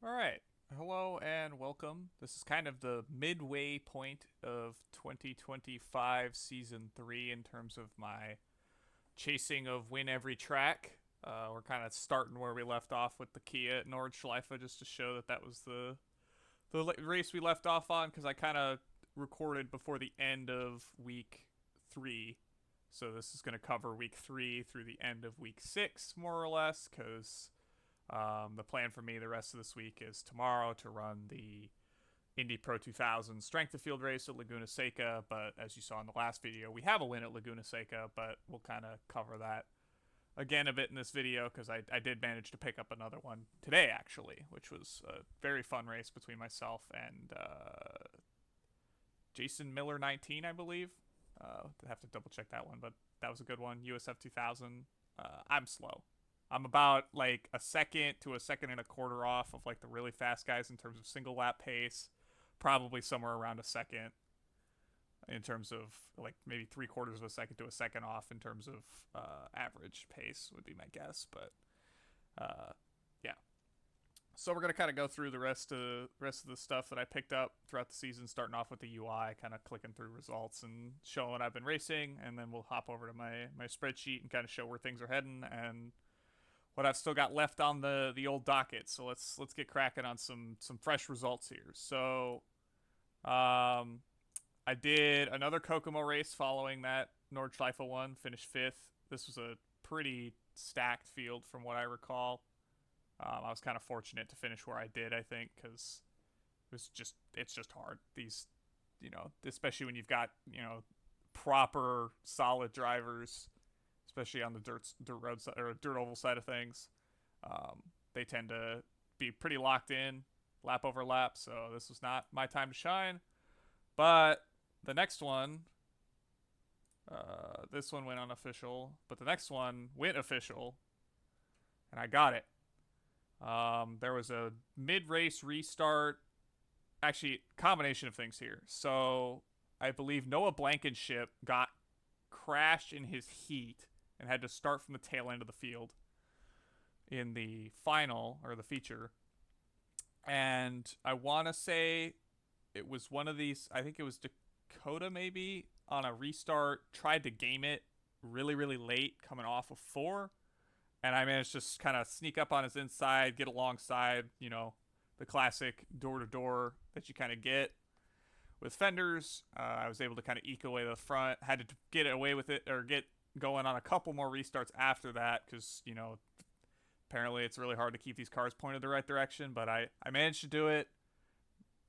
All right. Hello and welcome. This is kind of the midway point of 2025 Season 3 in terms of my chasing of win every track. We're kind of starting where we left off with the Kia at Nordschleife just to show that that was the race we left off on because I kind of recorded before the end of week 3. So this is going to cover week 3 through the end of week 6, more or less, because the plan for me the rest of this week is tomorrow to run the Indy Pro 2000 strength of field race at Laguna Seca. But as you saw in the last video, we have a win at Laguna Seca, but we'll kind of cover that again a bit in this video because I did manage to pick up another one today, actually, which was a very fun race between myself and Jason Miller 19, I believe. I have to double check that one, but that was a good one. USF 2000. I'm slow. I'm about like a second to a second and a quarter off of like the really fast guys in terms of single lap pace. Probably somewhere around a second in terms of like maybe 3/4 of a second to a second off in terms of average pace would be my guess. But yeah, so we're gonna kind of go through the rest of the stuff that I picked up throughout the season, starting off with the UI, kind of clicking through results and showing what I've been racing, and then we'll hop over to my spreadsheet and kind of show where things are heading and what I've still got left on the old docket. So let's get cracking on some fresh results here. So I did another Kokomo race following that Nordschleife one, finished fifth. This was a pretty stacked field from what I recall. I was kind of fortunate to finish where I did, I think, because it's just hard. These, especially when you've got proper solid drivers, especially on the dirt road side or dirt oval side of things. They tend to be pretty locked in, lap over lap. So this was not my time to shine. But the next one, this one went unofficial, but the next one went official, and I got it. There was a mid-race restart. Actually, combination of things here. So I believe Noah Blankenship got crashed in his heat and had to start from the tail end of the field in the final or the feature. And I want to say it was one of these, I think it was Dakota maybe, on a restart, tried to game it really, really late coming off of four. And I managed to just kind of sneak up on his inside, get alongside, the classic door to door that you kind of get with fenders. I was able to kind of eke away the front, had to get away with it or get going on a couple more restarts after that because, apparently it's really hard to keep these cars pointed the right direction. But I managed to do it.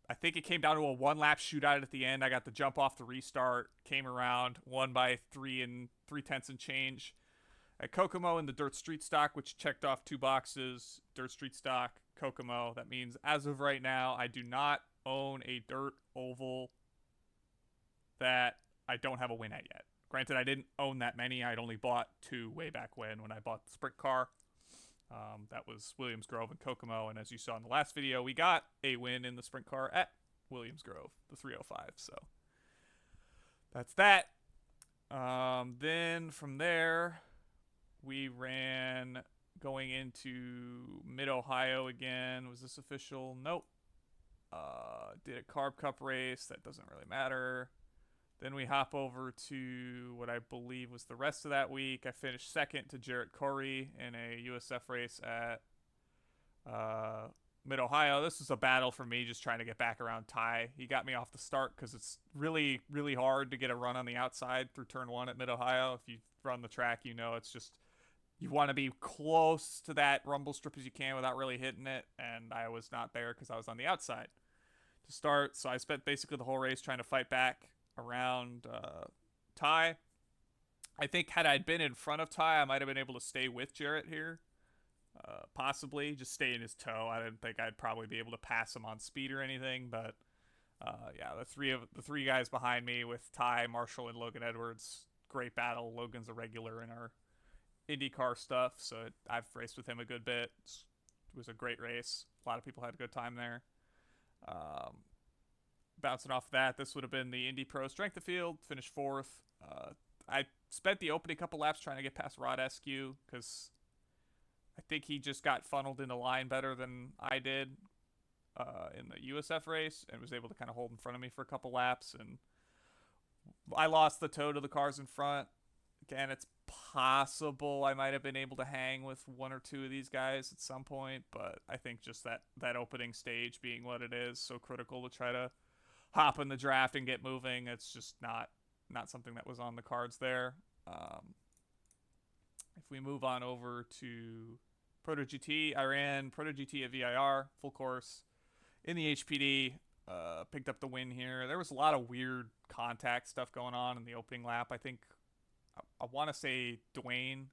I think it came down to a one lap shootout at the end. I got the jump off the restart, came around, won by 3.3 and change. At Kokomo in the dirt street stock, which checked off two boxes, dirt street stock, Kokomo. That means as of right now, I do not own a dirt oval that I don't have a win at yet. Granted, I didn't own that many. I'd only bought two way back when I bought the sprint car. That was Williams Grove and Kokomo, and as you saw in the last video, we got a win in the sprint car at Williams Grove, the 305. So that's that. Then from there, we ran going into Mid-Ohio again. Was this official? Nope. Did a Carb Cup race. That doesn't really matter. Then we hop over to what I believe was the rest of that week. I finished second to Jarrett Corey in a USF race at Mid-Ohio. This was a battle for me just trying to get back around Ty. He got me off the start because it's really, really hard to get a run on the outside through turn one at Mid-Ohio. If you run the track, it's just you want to be close to that rumble strip as you can without really hitting it, and I was not there because I was on the outside to start. So I spent basically the whole race trying to fight back around Ty. I think had I been in front of Ty, I might have been able to stay with Jarrett here. Possibly just stay in his toe. I didn't think I'd probably be able to pass him on speed or anything, but yeah, the three guys behind me with Ty, Marshall, and Logan Edwards, great battle. Logan's a regular in our IndyCar stuff, so I've raced with him a good bit. It was a great race. A lot of people had a good time there. Bouncing off that, this would have been the Indy Pro Strength of Field, finished fourth. I spent the opening couple laps trying to get past Rod Eskew because I think he just got funneled into line better than I did. in the USF race and was able to kind of hold in front of me for a couple laps. And I lost the toe to the cars in front. Again, it's possible I might have been able to hang with one or two of these guys at some point, but I think just that opening stage being what it is, so critical to try to hop in the draft and get moving. It's just not something that was on the cards there. If we move on over to Proto GT, I ran Proto GT at VIR, full course, in the HPD. Picked up the win here. There was a lot of weird contact stuff going on in the opening lap. I think I want to say Dwayne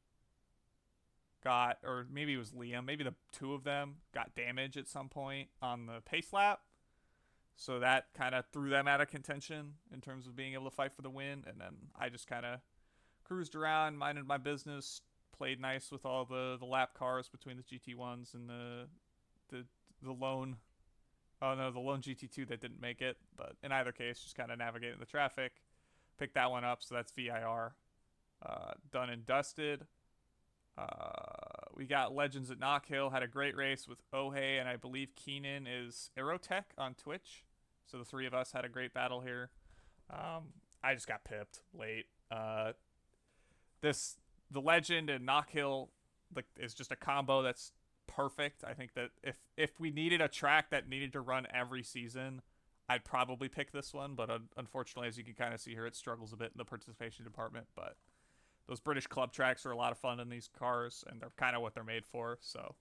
got, or maybe it was Liam, maybe the two of them got damage at some point on the pace lap. So that kind of threw them out of contention in terms of being able to fight for the win. And then I just kind of cruised around, minded my business, played nice with all the lap cars between the GT1s and the lone, oh no, the lone GT2 that didn't make it. But in either case, just kind of navigating the traffic. Picked that one up, so that's VIR. Done and dusted. We got Legends at Knock Hill. Had a great race with Ohe, and I believe Keenan is Aerotech on Twitch. So the three of us had a great battle here. I just got pipped late. The Legend and Knock Hill is just a combo that's perfect. I think that if we needed a track that needed to run every season, I'd probably pick this one. But unfortunately, as you can kind of see here, it struggles a bit in the participation department. But those British club tracks are a lot of fun in these cars, and they're kind of what they're made for. So,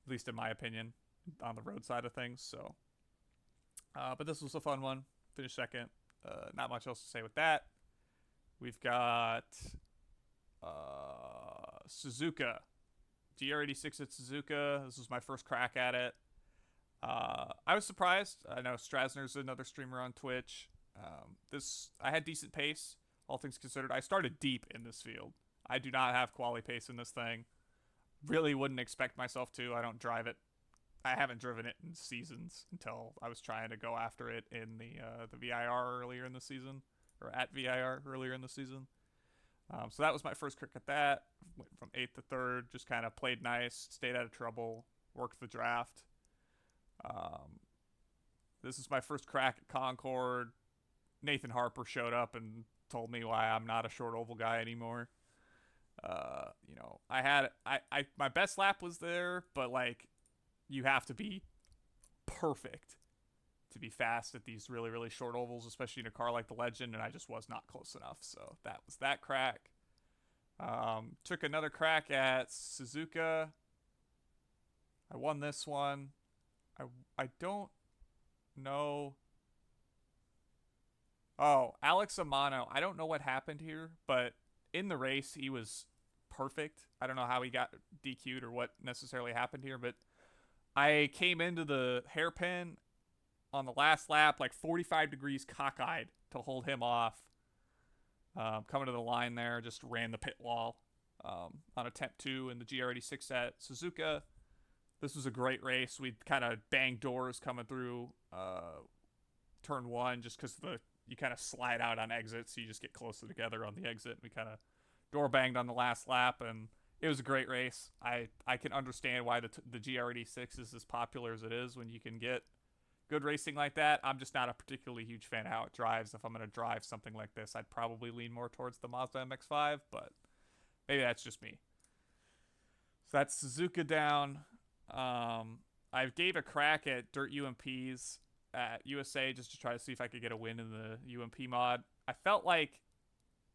at least in my opinion, on the road side of things. So, but this was a fun one. Finished second. Not much else to say with that. We've got Suzuka. GR86 at Suzuka. This was my first crack at it. I was surprised. I know Strasner's another streamer on Twitch. I had decent pace, all things considered. I started deep in this field. I do not have quality pace in this thing. Really wouldn't expect myself to. I don't drive it. I haven't driven it in seasons until I was trying to go after it in the VIR earlier in the season, or at VIR earlier in the season. So that was my first crack at that. Went from 8th to 3rd, just kind of played nice, stayed out of trouble, worked the draft. This is my first crack at Concord. Nathan Harper showed up and told me why I'm not a short oval guy anymore. My best lap was there, but you have to be perfect to be fast at these really, really short ovals, especially in a car like the Legend, and I just was not close enough. So that was that crack. Took another crack at Suzuka. I won this one. I don't know. Oh, Alex Amano. I don't know what happened here, but in the race, he was perfect. I don't know how he got DQ'd or what necessarily happened here, but I came into the hairpin on the last lap, 45 degrees cockeyed to hold him off. Coming to the line there, just ran the pit wall on attempt 2 in the GR86 at Suzuka. This was a great race. We kind of banged doors coming through turn 1 just because you kind of slide out on exits, so you just get closer together on the exit. We kind of door banged on the last lap, and it was a great race. I can understand why the GR86 is as popular as it is when you can get good racing like that. I'm just not a particularly huge fan of how it drives. If I'm going to drive something like this, I'd probably lean more towards the Mazda MX-5, but maybe that's just me. So that's Suzuka down. I gave a crack at Dirt UMPs at USA just to try to see if I could get a win in the UMP mod. I felt like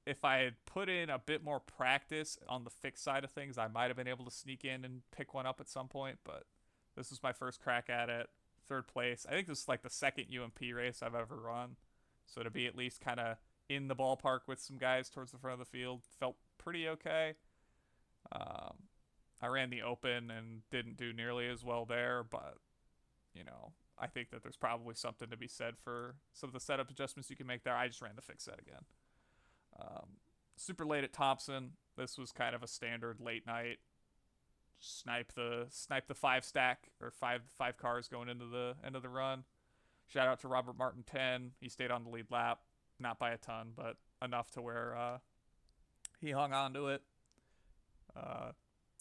if I had put in a bit more practice on the fixed side of things, I might have been able to sneak in and pick one up at some point, but this was my first crack at it. 3rd place. I think this is the 2nd UMP race I've ever run. So to be at least kind of in the ballpark with some guys towards the front of the field felt pretty okay. I ran the open and didn't do nearly as well there, but I think that there's probably something to be said for some of the setup adjustments you can make there. I just ran the fixed set again. Super late at Thompson. This was kind of a standard late night. Snipe the 5 stack, or five cars going into the end of the run. Shout out to Robert Martin 10. He stayed on the lead lap, not by a ton, but enough to where he hung on to it.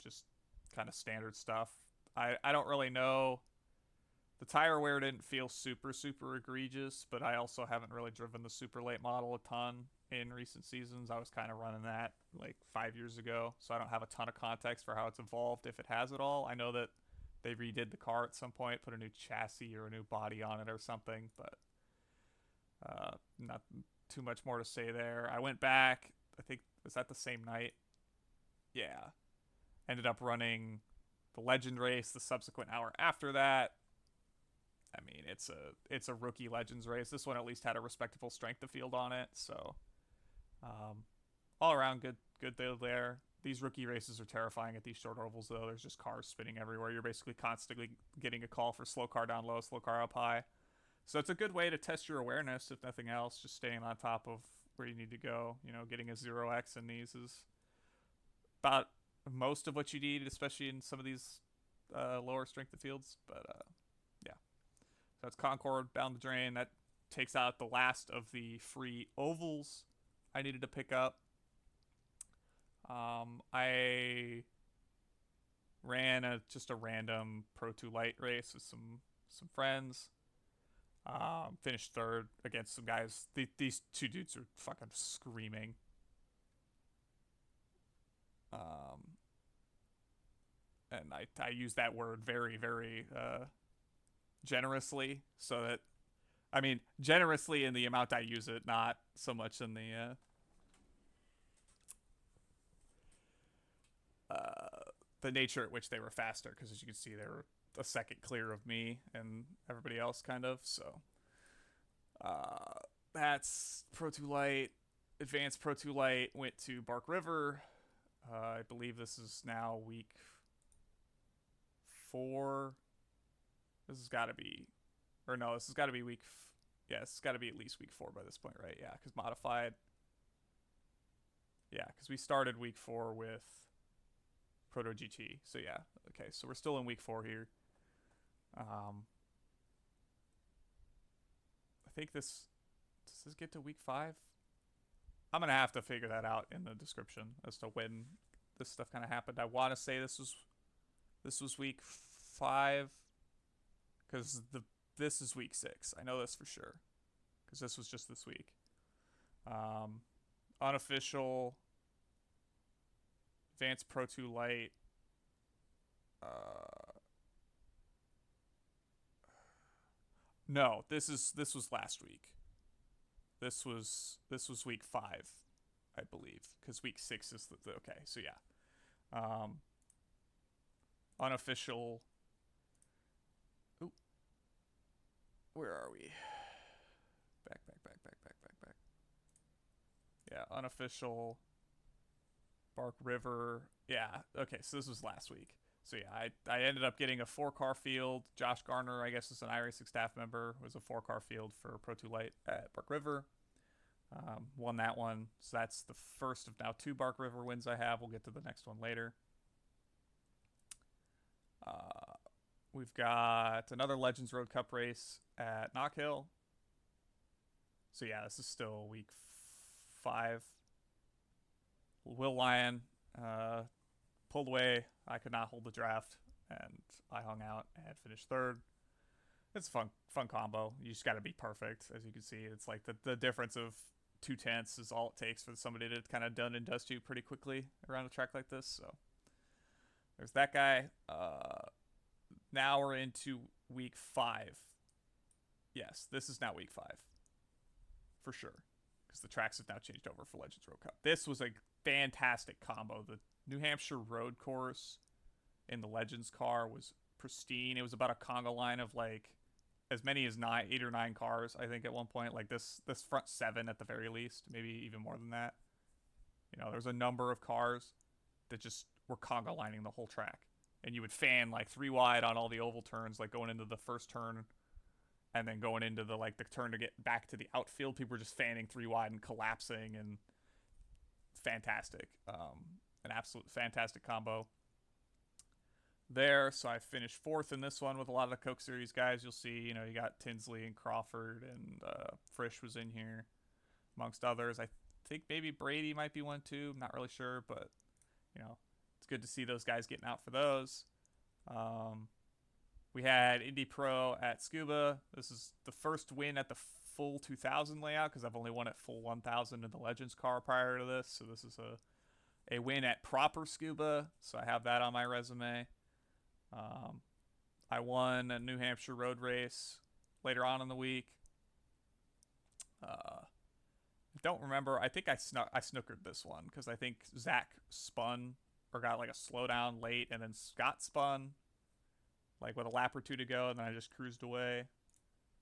Just kind of standard stuff. I don't really know The tire wear didn't feel super egregious, but I also haven't really driven the super late model a ton in recent seasons. I was kind of running that like 5 years ago, so I don't have a ton of context for how it's evolved, if it has at all. I know that they redid the car at some point, put a new chassis or a new body on it or something, but not too much more to say there. I went back, I think, was that the same night? Yeah. Ended up running the Legend race the subsequent hour after that. I mean, it's a rookie Legends race. This one at least had a respectable strength of field on it, so all around good deal there. These rookie races are terrifying at these short ovals, though. There's just cars spinning everywhere. You're basically constantly getting a call for slow car down low, slow car up high. So it's a good way to test your awareness, if nothing else. Just staying on top of where you need to go. You know, getting a 0x in these is about most of what you need, especially in some of these lower strength of fields. But yeah, so that's Concord down the drain. That takes out the last of the free ovals I needed to pick up. I ran just a random Pro 2 Lite race with some friends. Finished third against some guys. These two dudes are fucking screaming. And I use that word very generously, so that, I mean, generously in the amount I use it, not so much in the nature at which they were faster, because as you can see, they were a second clear of me and everybody else, kind of. So that's Pro 2 Lite. Advanced Pro 2 Lite went to Bark River. I believe this is now week 4. This has got to be, or no, this has got to be week. Yeah, this has got to be at least week 4 by this point, right? Yeah, because modified. Yeah, because we started week 4 with Proto GT. So yeah, okay, so we're still in week 4 here. I think does this get to week 5? I'm gonna have to figure that out in the description as to when this stuff kind of happened. I want to say this was week 5, because this is week 6. I know this for sure, because this was just this week. Unofficial Advanced Pro 2 Lite. No, this was last week. This was week 5, I believe, because week 6 is the okay. So yeah, unofficial. Ooh, where are we? Back. Yeah, unofficial Bark River. Yeah, okay, so this was last week. So yeah, I ended up getting a 4-car field. Josh Garner, I guess, is an iRacing staff member, was a 4-car field for Pro 2 Lite at Bark River. Won that one. So that's the first of now 2 Bark River wins I have. We'll get to the next one later. We've got another Legends Road Cup race at Knock Hill. So yeah, this is still week 5. Will Lyon pulled away. I could not hold the draft, and I hung out and finished 3rd. It's a fun combo. You just got to be perfect, as you can see. It's like the difference of 2/10 is all it takes for somebody to kind of done and dust you pretty quickly around a track like this. So there's that guy. Now we're into week 5. Yes, this is now week 5 for sure, because the tracks have now changed over for Legends Road Cup. This was a fantastic combo. The New Hampshire road course in the Legends car was pristine. It was about a conga line of like as many as 8 or 9 cars, I think, at one point. Like this front 7 at the very least, maybe even more than that. You know, there's a number of cars that just were conga lining the whole track, and you would fan like 3 wide on all the oval turns, like going into the first turn, and then going into the turn to get back to the outfield. People were just fanning 3 wide and collapsing, and fantastic. An absolute fantastic combo there. So I finished 4th in this one with a lot of the Coke Series guys. You'll see, you know, you got Tinsley and Crawford, and Frisch was in here, amongst others. I think maybe Brady might be one too. I'm not really sure, but, you know, it's good to see those guys getting out for those. We had Indy Pro at Scuba. This is the first win at the full 2000 layout because I've only won at full 1000 in the Legends car prior to this. So this is a win at proper Scuba. So I have that on my resume. I won a New Hampshire road race later on in the week. I don't remember. I think I snookered this one because I think Zach spun or got like a slowdown late, and then Scott spun like with a lap or two to go, and then I just cruised away.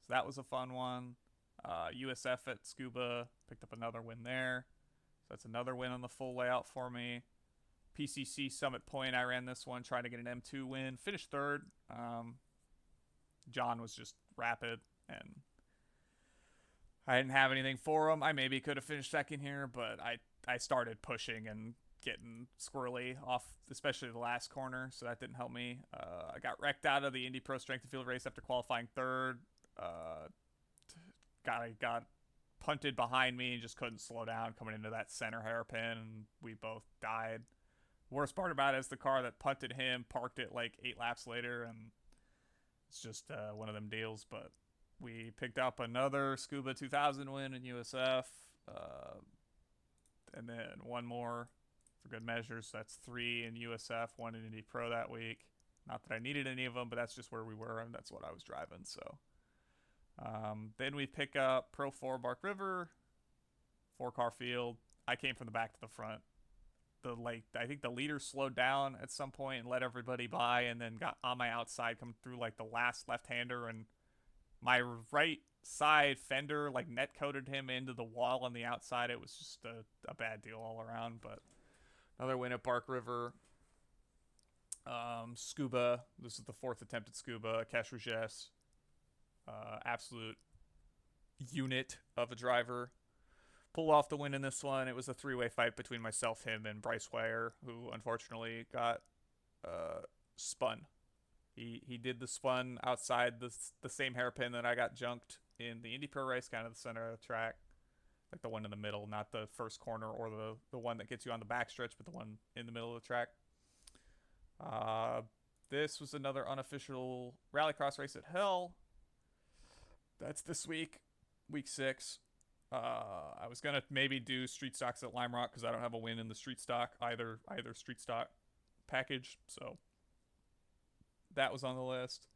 So that was a fun one. USF at Scuba, picked up another win there. So that's another win on the full layout for me. PCC Summit Point, I ran this one, trying to get an M2 win. Finished third. John was just rapid, and I didn't have anything for him. I maybe could have finished second here, but I started pushing and getting squirrely off, especially the last corner, so that didn't help me. I got wrecked out of the Indy Pro Strength and Field race after qualifying third. Got punted behind me and just couldn't slow down coming into that center hairpin, and we both died. Worst part about it is the car that punted him parked it like 8 laps later, and it's just one of them deals. But we picked up another Scuba 2000 win in USF, and then one more for good measure. So that's 3 in USF, 1 in Indy Pro that week. Not that I needed any of them, but that's just where we were, and that's what I was driving. So then we pick up Pro 4 Bark River, 4-car field. I came from the back to the front. I think the leader slowed down at some point and let everybody by, and then got on my outside coming through like the last left-hander, and my right side fender like net coated him into the wall on the outside. It was just a bad deal all around. But another win at Bark River. Scuba, this is the 4th attempt at Scuba. Cash Rouges, absolute unit of a driver. Pull off the win in this one. It was a 3-way fight between myself, him, and Bryce Wire, who unfortunately got spun. He did the spun outside the same hairpin that I got junked in the Indy Pro race, kind of the center of the track, like the one in the middle, not the first corner or the one that gets you on the backstretch, but the one in the middle of the track. This was another unofficial rallycross race at Hell. That's this week, week 6. I was gonna maybe do street stocks at Lime Rock because I don't have a win in the street stock either street stock package, so that was on the list.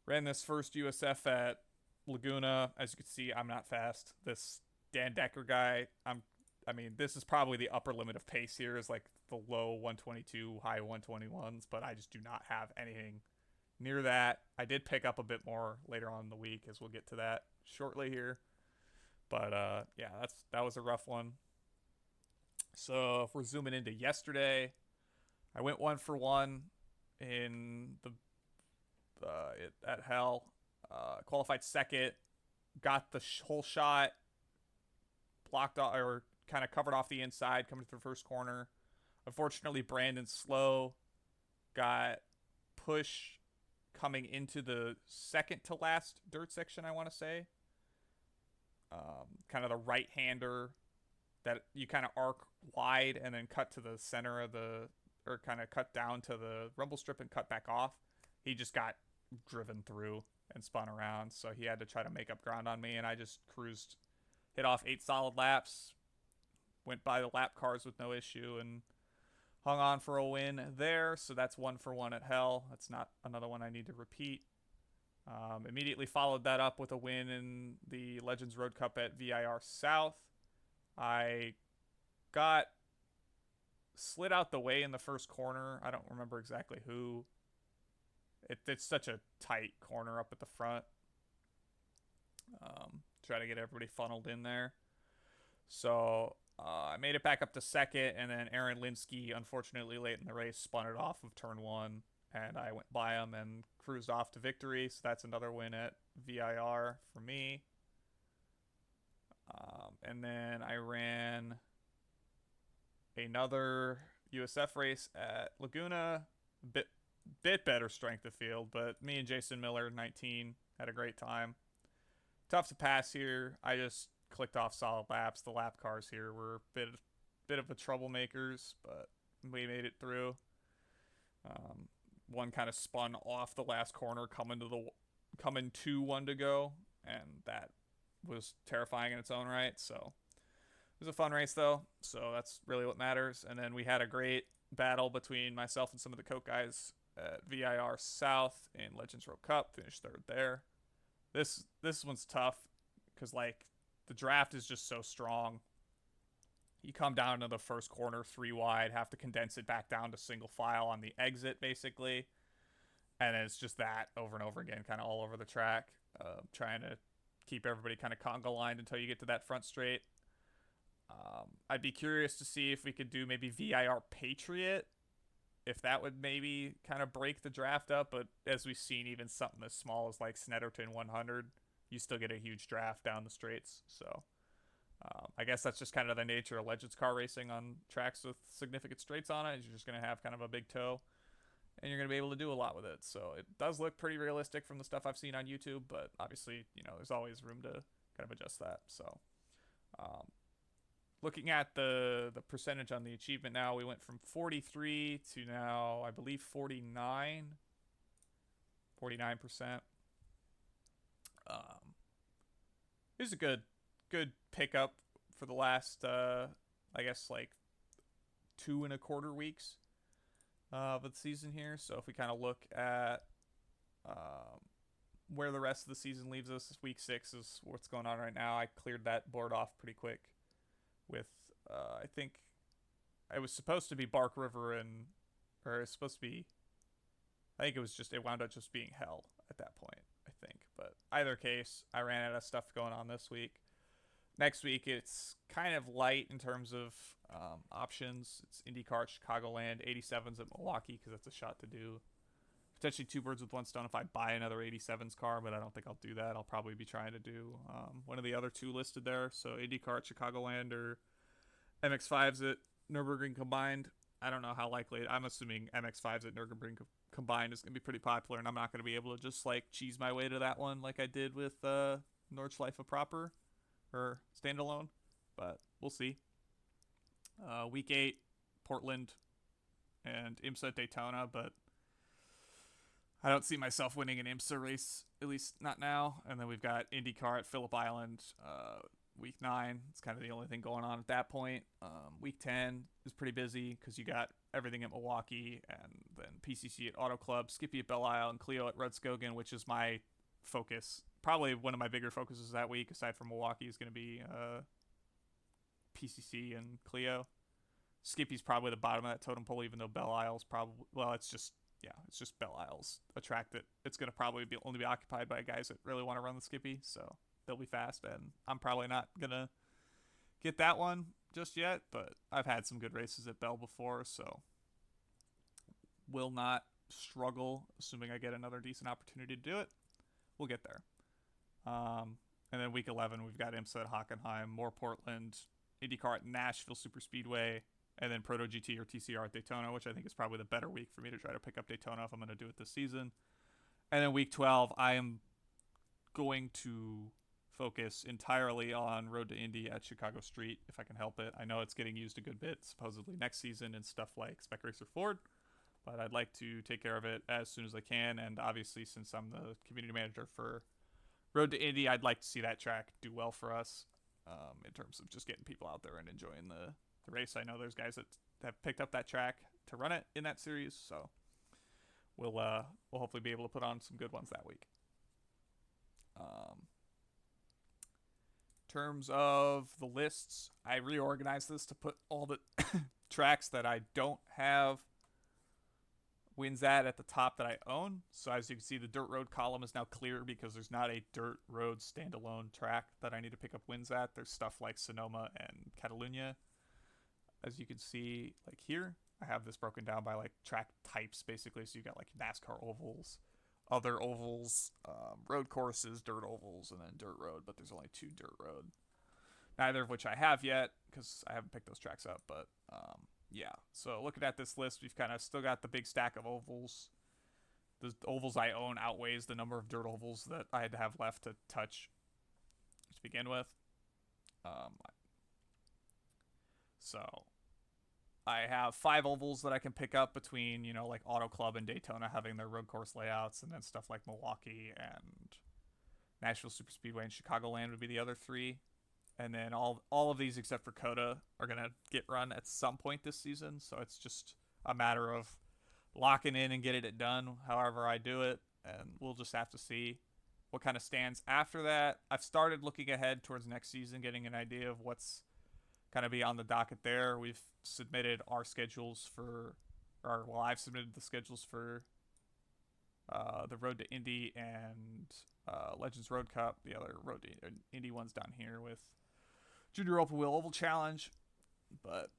Ran this first USF at Laguna. As you can see, I'm not fast. This Dan Decker guy, I mean, this is probably the upper limit of pace here, is like the low 122, high 121s, but I just do not have anything near that. I did pick up a bit more later on in the week, as we'll get to that shortly here. But yeah, that was a rough one. So if we're zooming into yesterday, I went 1 for 1 in at Hell. Qualified second, got the whole shot, blocked off, or kind of covered off the inside coming through the first corner. Unfortunately, Brandon Slow got push coming into the second to last dirt section, I want to say. Kind of the right-hander that you kind of arc wide and then cut to the center of or kind of cut down to the rumble strip and cut back off. He just got driven through and spun around, so he had to try to make up ground on me, and I just cruised, hit off 8 solid laps, went by the lap cars with no issue, and hung on for a win there. So that's 1 for 1 at Hell. That's not another one I need to repeat. Immediately followed that up with a win in the Legends Road Cup at VIR South. I got slid out the way in the first corner. I don't remember exactly who. It's such a tight corner up at the front. Try to get everybody funneled in there. So I made it back up to second, and then Aaron Linsky, unfortunately late in the race, spun it off of turn 1, and I went by him and cruised off to victory. So that's another win at VIR for me. And then I ran another USF race at Laguna. Bit better strength of field, but me and Jason Miller, 19, had a great time. Tough to pass here. I just clicked off solid laps. The lap cars here were a bit of a troublemakers, but we made it through. one kind of spun off the last corner coming to one to go, and that was terrifying in its own right. So it was a fun race though, so that's really what matters. And then we had a great battle between myself and some of the Coke guys at VIR South in Legends Road Cup. Finished third there. This one's tough because like the draft is just so strong. You come down to the first corner 3 wide, have to condense it back down to single file on the exit basically, and it's just that over and over again, kind of all over the track, trying to keep everybody kind of conga lined until you get to that front straight. I'd be curious to see if we could do maybe VIR Patriot, if that would maybe kind of break the draft up. But as we've seen, even something as small as like Snetterton 100, you still get a huge draft down the straights. So I guess that's just kind of the nature of Legends car racing on tracks with significant straights on it. You're just going to have kind of a big toe, and you're going to be able to do a lot with it. So it does look pretty realistic from the stuff I've seen on YouTube, but obviously, there's always room to kind of adjust that. So looking at the percentage on the achievement now, we went from 43 to now, I believe, 49%. It was a good pickup for the last, I guess, like 2.25 weeks of the season here. So if we kind of look at where the rest of the season leaves us, week 6 is what's going on right now. I cleared that board off pretty quick with, I think it was supposed to be Bark River or it's supposed to be, I think it wound up just being Hell at that point, I think. But either case, I ran out of stuff going on this week. Next week, it's kind of light in terms of options. It's IndyCar at Chicagoland, 87s at Milwaukee, because that's a shot to do. Potentially 2 birds with 1 stone if I buy another 87s car, but I don't think I'll do that. I'll probably be trying to do one of the other 2 listed there. So IndyCar at Chicagoland or MX5s at Nürburgring combined. I don't know how likely. I'm assuming MX5s at Nürburgring combined is going to be pretty popular, and I'm not going to be able to just like cheese my way to that one like I did with Nordschleife proper or standalone, but we'll see. Week 8, Portland and IMSA at Daytona, but I don't see myself winning an IMSA race, at least not now. And then we've got IndyCar at Phillip Island, week 9. It's kind of the only thing going on at that point. Week 10 is pretty busy because you got everything at Milwaukee, and then PCC at Auto Club, Skippy at Belle Isle, and Clio at Rudskogen, which is my focus. Probably one of my bigger focuses that week, aside from Milwaukee, is going to be PCC and Clio. Skippy's probably the bottom of that totem pole, even though Belle Isle's probably, well, it's just Belle Isle's a track that it's going to probably only be occupied by guys that really want to run the Skippy, so they'll be fast, and I'm probably not going to get that one just yet, but I've had some good races at Belle before, so will not struggle, assuming I get another decent opportunity to do it. We'll get there. And then week 11, we've got IMSA at Hockenheim, more Portland, IndyCar at Nashville Superspeedway, and then Proto GT or TCR at Daytona, which I think is probably the better week for me to try to pick up Daytona if I'm going to do it this season. And then week 12, I am going to focus entirely on Road to Indy at Chicago Street if I can help it. I know it's getting used a good bit, supposedly next season and stuff like Spec Racer Ford, but I'd like to take care of it as soon as I can. And obviously, since I'm the community manager for Road to Indy, I'd like to see that track do well for us in terms of just getting people out there and enjoying the race. I know there's guys that have picked up that track to run it in that series, so we'll hopefully be able to put on some good ones that week. In terms of the lists, I reorganized this to put all the tracks that I don't have wins at the top that I own. So as you can see, the dirt road column is now clear because there's not a dirt road standalone track that I need to pick up wins at. There's stuff like Sonoma and Catalunya. As you can see, like here, I have this broken down by like track types basically. So you got like NASCAR ovals, other ovals, road courses, dirt ovals, and then dirt road. But there's only 2 dirt road, neither of which I have yet because I haven't picked those tracks up. But yeah, so looking at this list, we've kind of still got the big stack of ovals. The ovals I own outweighs the number of dirt ovals that I had to have left to touch to begin with. So I have 5 ovals that I can pick up between, like Auto Club and Daytona having their road course layouts, and then stuff like Milwaukee and Nashville Superspeedway and Chicagoland would be the other 3. And then all of these except for Coda are gonna get run at some point this season. So it's just a matter of locking in and getting it done however I do it, and we'll just have to see what kind of stands after that. I've started looking ahead towards next season, getting an idea of what's kind of be on the docket there. We've submitted our schedules for, I've submitted the schedules for the Road to Indy and Legends Road Cup. The other Road to Indy one's down here with Junior Open Wheel Oval Challenge. But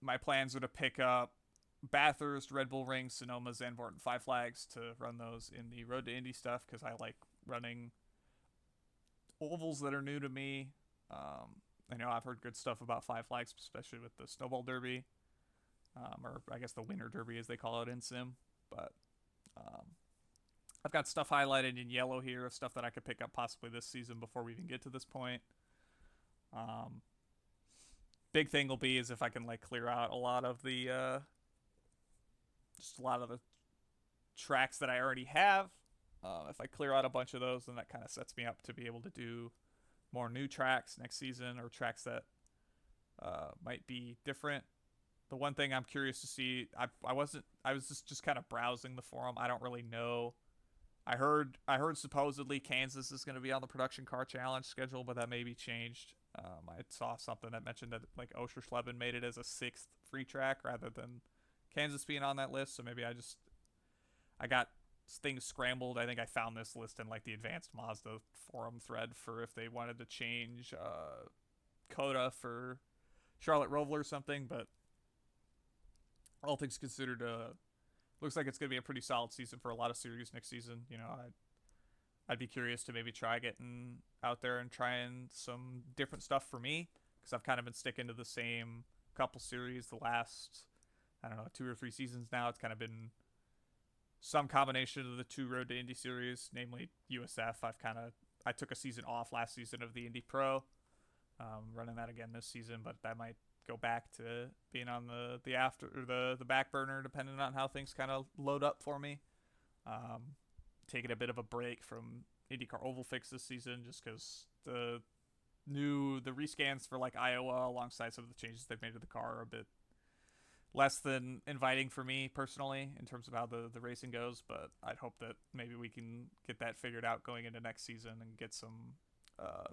my plans are to pick up Bathurst, Red Bull Ring, Sonoma, Zandvoort, and Five Flags to run those in the Road to Indy stuff because I like running ovals that are new to me. I know I've heard good stuff about Five Flags, especially with the Snowball Derby, or I guess the Winter Derby as they call it in Sim. But I've got stuff highlighted in yellow here of stuff that I could pick up possibly this season before we even get to this point. Big thing will be is if I can like clear out a lot of the tracks that I already have. If I clear out a bunch of those, then that kind of sets me up to be able to do more new tracks next season, or tracks that might be different. The one thing I'm curious to see, I was just kind of browsing the forum. I don't really know. I heard supposedly Kansas is going to be on the production car challenge schedule, but that may be changed. I saw something that mentioned that like Oschersleben made it as a 6th free track rather than Kansas being on that list. So maybe I got things scrambled. I think I found this list in like the Advanced Mazda forum thread for if they wanted to change Coda for Charlotte Roval or something. But all things considered, looks like it's going to be a pretty solid season for a lot of series next season. I'd be curious to maybe try getting out there and trying some different stuff for me, because I've kind of been sticking to the same couple series the last, I don't know, 2 or 3 seasons now. It's kind of been some combination of the 2 Road to Indy series, namely USF. I took a season off last season of the Indy Pro, running that again this season, but that might go back to being on the back burner depending on how things kind of load up for me. Taking a bit of a break from IndyCar Oval Fix this season just because the rescans for like Iowa alongside some of the changes they've made to the car are a bit less than inviting for me personally in terms of how the racing goes, but I'd hope that maybe we can get that figured out going into next season and get some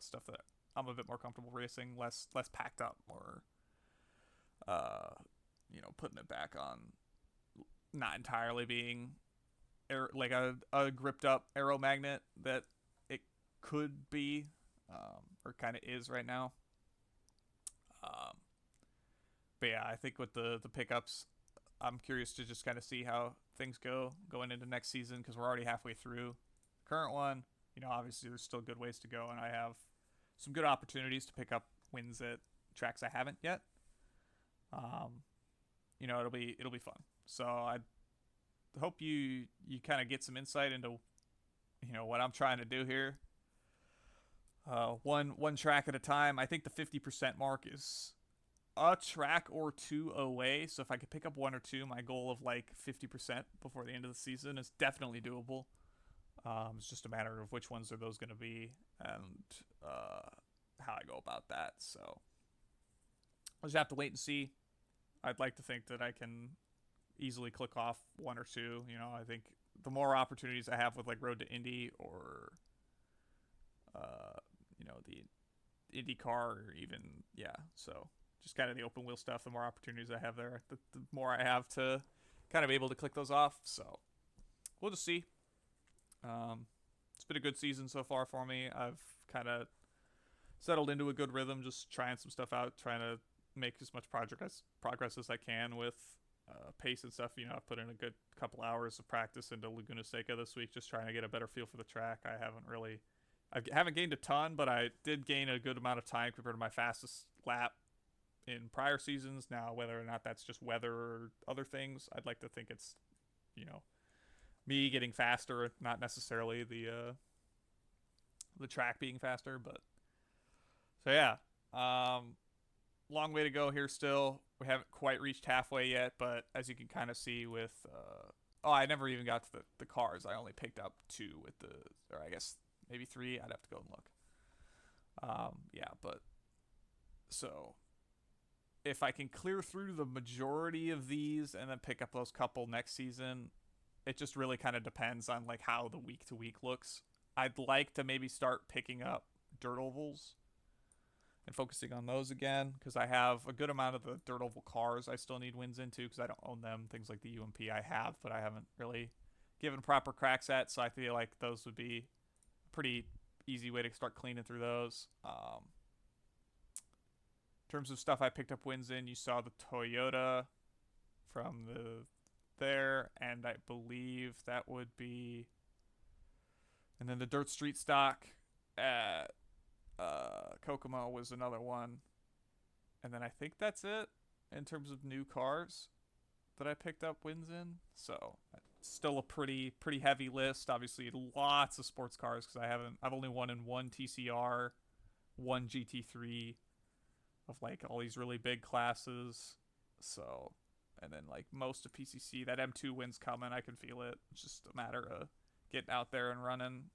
stuff that I'm a bit more comfortable racing, less packed up, or putting it back on not entirely being like a gripped up aero magnet that it could be, or kind of is right now. But yeah, I think with the pickups, I'm curious to just kind of see how things go going into next season, because we're already halfway through the current one. Obviously there's still good ways to go, and I have some good opportunities to pick up wins at tracks I haven't yet. It'll be fun. So I hope you kind of get some insight into what I'm trying to do here. One track at a time. I think the 50% mark is a track or 2 away. So if I could pick up 1 or 2, my goal of like 50% before the end of the season is definitely doable. It's just a matter of which ones are those going to be, and how I go about that. So I'll just have to wait and see. I'd like to think that I can easily click off 1 or 2. I think the more opportunities I have with like Road to Indy or the IndyCar, or even so just kind of the open wheel stuff, the more opportunities I have there, the more I have to kind of be able to click those off. So we'll just see. It's been a good season so far for me. I've kind of settled into a good rhythm, just trying some stuff out, trying to make as much progress as I can with pace and stuff. I've put in a good couple hours of practice into Laguna Seca this week, just trying to get a better feel for the track. I haven't gained a ton, but I did gain a good amount of time compared to my fastest lap in prior seasons. Now, whether or not that's just weather or other things, I'd like to think it's, me getting faster, not necessarily the track being faster. But so yeah, long way to go here still. We haven't quite reached halfway yet, but as you can kind of see with, oh, I never even got to the cars. I only picked up 2 with the, or I guess maybe 3. I'd have to go and look. Yeah, but so if I can clear through the majority of these and then pick up those couple next season, it just really kind of depends on like how the week to week looks. I'd like to maybe start picking up dirt ovals and focusing on those again because I have a good amount of the dirt oval cars I still need wins into because I don't own them. Things like the UMP I have, but I haven't really given proper cracks at. So I feel like those would be a pretty easy way to start cleaning through those. In terms of stuff I picked up wins in, you saw the Toyota from there, and I believe that would be, and then the dirt street stock at Kokomo was another one, and then I think that's it in terms of new cars that I picked up wins in. So still a pretty heavy list. Obviously, lots of sports cars because I've only won in 1 TCR, 1 GT3 of like all these really big classes. So, and then like most of PCC, that M2 win's coming. I can feel it. It's just a matter of getting out there and running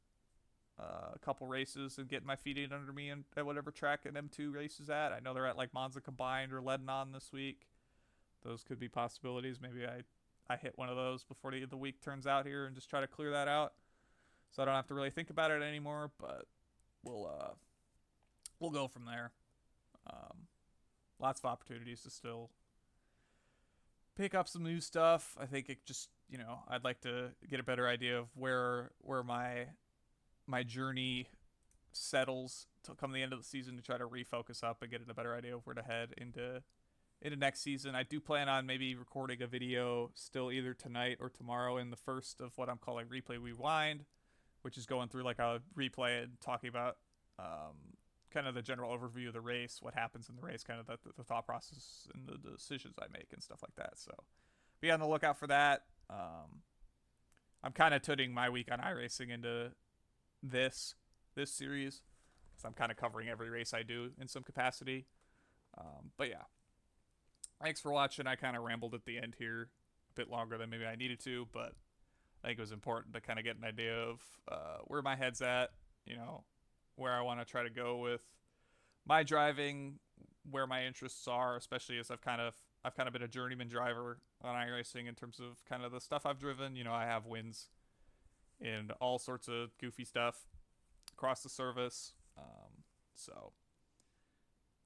a couple races and getting my feet in under me and at whatever track an M2 race is at. I know they're at like Monza Combined or Lebanon this week. Those could be possibilities. Maybe I hit one of those before the week turns out here and just try to clear that out, so I don't have to really think about it anymore. But we'll go from there. Lots of opportunities to still pick up some new stuff. I think it just, I'd like to get a better idea of where my journey settles to come the end of the season to try to refocus up and get a better idea of where to head into next season. I do plan on maybe recording a video still either tonight or tomorrow in the first of what I'm calling Replay Rewind, which is going through like a replay and talking about kind of the general overview of the race, what happens in the race, kind of the thought process and the decisions I make and stuff like that. So be on the lookout for that. I'm kind of putting my week on iRacing into this series, so I'm kind of covering every race I do in some capacity. But yeah, thanks for watching. I kind of rambled at the end here a bit longer than maybe I needed to, but I think it was important to kind of get an idea of where my head's at, where I want to try to go with my driving, where my interests are, especially as I've kind of been a journeyman driver on iRacing in terms of kind of the stuff I've driven. I have wins in all sorts of goofy stuff across the service. So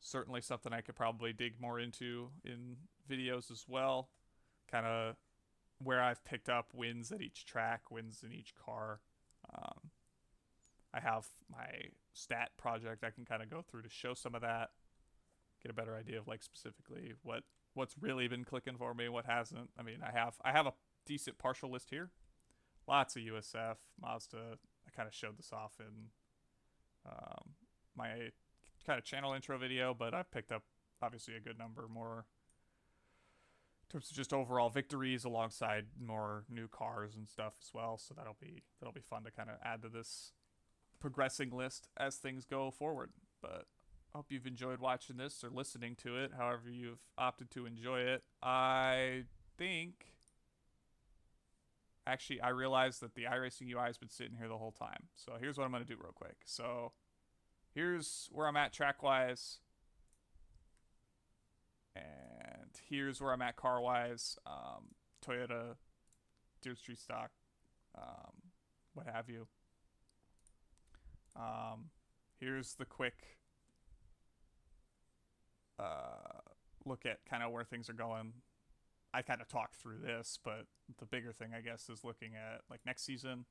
certainly something I could probably dig more into in videos as well. Kind of where I've picked up wins at each track, wins in each car. I have my stat project I can kind of go through to show some of that, get a better idea of like specifically what's really been clicking for me, what hasn't. I mean, I have a decent partial list here. Lots of USF, Mazda. I kind of showed this off in my kind of channel intro video, but I've picked up obviously a good number more in terms of just overall victories alongside more new cars and stuff as well. So that'll be fun to kind of add to this progressing list as things go forward. But I hope you've enjoyed watching this or listening to it, however you've opted to enjoy it. I think actually I realized that the iRacing UI has been sitting here the whole time. So here's what I'm going to do real quick. So here's where I'm at track wise, and here's where I'm at car wise. Toyota, Dirt Street stock, what have you. Here's the quick look at kind of where things are going. I kind of talked through this, but the bigger thing, I guess, is looking at like next season,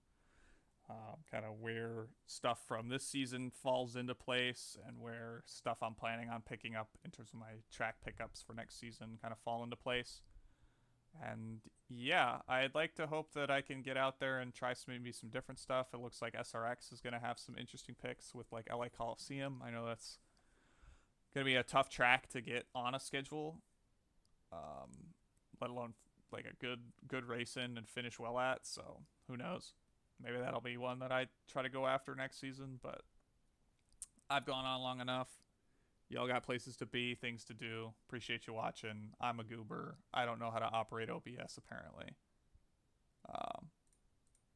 kind of where stuff from this season falls into place and where stuff I'm planning on picking up in terms of my track pickups for next season kind of fall into place. And yeah, I'd like to hope that I can get out there and try maybe some different stuff. It looks like SRX is going to have some interesting picks with like LA Coliseum. I know that's going to be a tough track to get on a schedule, let alone like a good race in and finish well at. So who knows? Maybe that'll be one that I try to go after next season. But I've gone on long enough. Y'all got places to be, things to do. Appreciate you watching. I'm a goober. I don't know how to operate OBS apparently.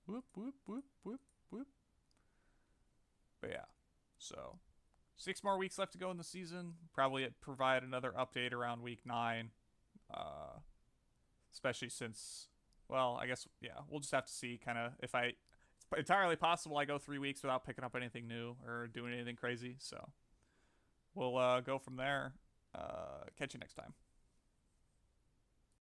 Whoop whoop whoop whoop whoop. But yeah, so 6 more weeks left to go in the season. Probably provide another update around week 9. Especially since, well, I guess, yeah, we'll just have to see kind of if it's entirely possible I go 3 weeks without picking up anything new or doing anything crazy. So we'll go from there. Catch you next time.